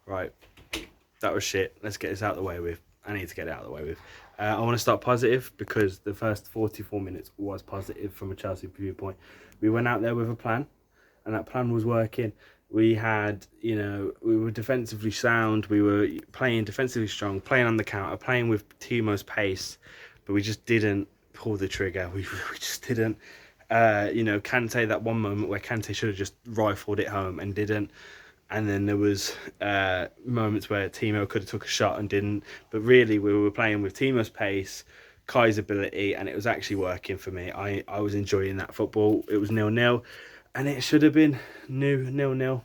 right, that was shit. Let's get this out of the way with. I need to get it out of the way with. I want to start positive because the first 44 minutes was positive from a Chelsea viewpoint. We went out there with a plan, and that plan was working. We had, we were defensively sound. We were playing defensively strong, playing on the counter, playing with Timo's pace, but we just didn't pull the trigger. We just didn't. Kante, that one moment where Kante should have just rifled it home and didn't. And then there was moments where Timo could have took a shot and didn't. But really, we were playing with Timo's pace, Kai's ability, and it was actually working for me. I was enjoying that football. It was 0-0, and it should have been 0-0.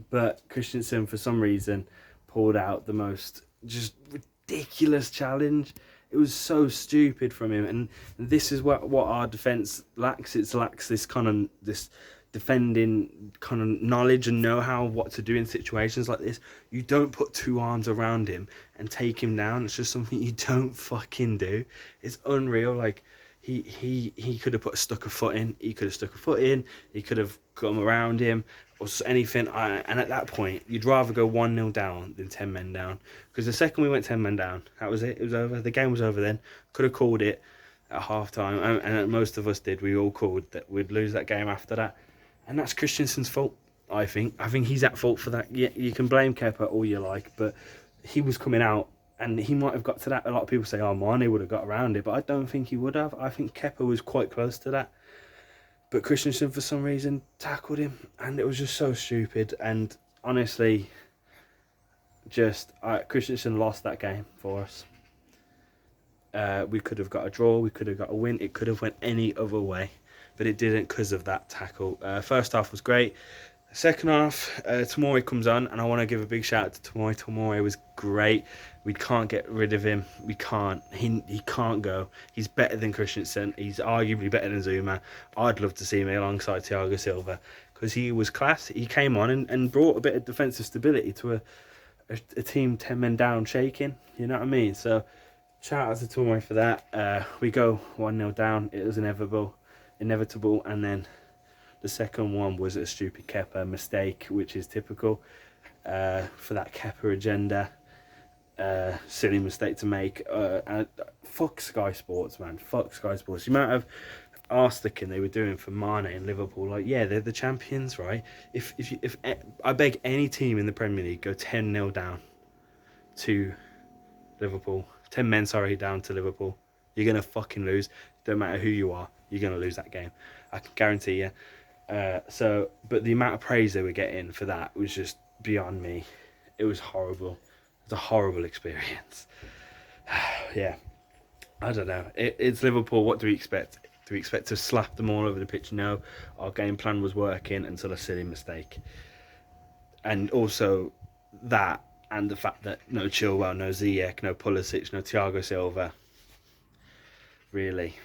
But Christensen, for some reason, pulled out the most just ridiculous challenge. It was so stupid from him, and this is what our defence lacks. It lacks this defending kind of knowledge and know-how what to do in situations like this. You don't put two arms around him and take him down. It's just something you don't fucking do. It's unreal. Like he could have stuck a foot in. He could have stuck a foot in. He could have come around him or anything. And at that point, you'd rather go 1-0 down than 10 men down. Because the second we went 10 men down, that was it. It was over. The game was over then. Could have called it at half time, and most of us did. We all called that we'd lose that game after that. And that's Christensen's fault, I think. I think he's at fault for that. Yeah, you can blame Kepa all you like, but he was coming out and he might have got to that. A lot of people say, Mane would have got around it, but I don't think he would have. I think Kepa was quite close to that. But Christensen, for some reason, tackled him, and it was just so stupid. And honestly, Christensen lost that game for us. We could have got a draw, we could have got a win. It could have went any other way, but it didn't because of that tackle. First half was great. Second half, Tomori comes on, and I want to give a big shout out to Tomori. Tomori was great. We can't get rid of him. We can't. He can't go. He's better than Christensen. He's arguably better than Zuma. I'd love to see him alongside Thiago Silva because he was class. He came on and brought a bit of defensive stability to a team 10 men down shaking. You know what I mean? So shout out to Tomori for that. We go 1-0 down. It was inevitable, and then the second one was a stupid Kepa mistake, which is typical for that Kepa agenda. Silly mistake to make. And fuck Sky Sports, man. Fuck Sky Sports. The amount of arse-sticking they were doing for Mane in Liverpool. Like, yeah, they're the champions, right? If I beg any team in the Premier League go 10-0 down to Liverpool, 10 men, down to Liverpool, you're gonna fucking lose. Don't matter who you are, you're gonna lose that game. I can guarantee you. But the amount of praise they were getting for that was just beyond me. It was horrible. It was a horrible experience. Yeah, I don't know. It's Liverpool. What do we expect? Do we expect to slap them all over the pitch? No. Our game plan was working until a silly mistake. And also that, and the fact that no Chilwell, no Ziyech, no Pulisic, no Thiago Silva. Really,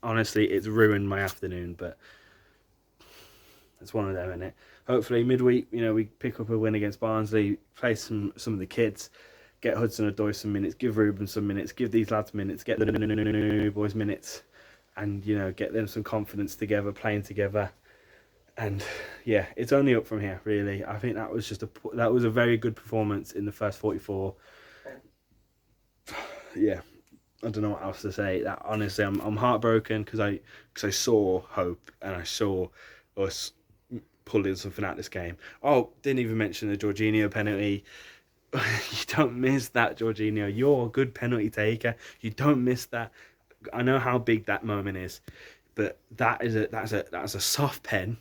honestly, it's ruined my afternoon. But it's one of them, isn't it? Hopefully midweek, we pick up a win against Barnsley, play some of the kids, get Hudson-Odoi some minutes, give Ruben some minutes, give these lads minutes, get the new boys minutes, and get them some confidence together, playing together. And yeah, it's only up from here, really. I think that was that was a very good performance in the first 44. Yeah, I don't know what else to say. That honestly, I'm heartbroken because I saw hope and I saw us pulling something out of this game. Oh, didn't even mention the Jorginho penalty. You don't miss that, Jorginho. You're a good penalty taker. You don't miss that. I know how big that moment is, but that's a soft pen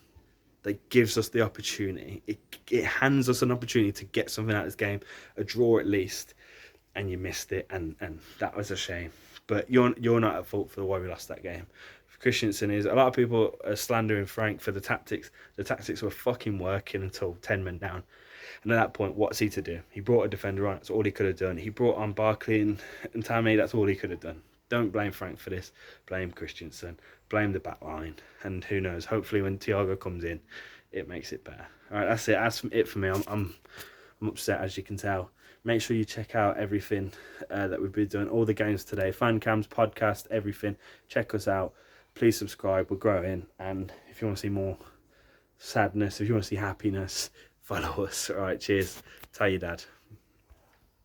that gives us the opportunity. It hands us an opportunity to get something out of this game, a draw at least, and you missed it, and that was a shame. But you're not at fault for why we lost that game. Christensen is. A lot of people are slandering Frank for the tactics. The tactics were fucking working until 10 men down. And at that point, what's he to do? He brought a defender on. That's all he could have done. He brought on Barkley and Tammy. That's all he could have done. Don't blame Frank for this. Blame Christensen. Blame the back line. And who knows? Hopefully when Thiago comes in, it makes it better. All right, that's it. That's it for me. I'm upset, as you can tell. Make sure you check out everything that we've been doing. All the games today. Fancams, podcast, everything. Check us out. Please subscribe. We're growing. And if you want to see more sadness, if you want to see happiness, follow us. All right, cheers. Tell your dad.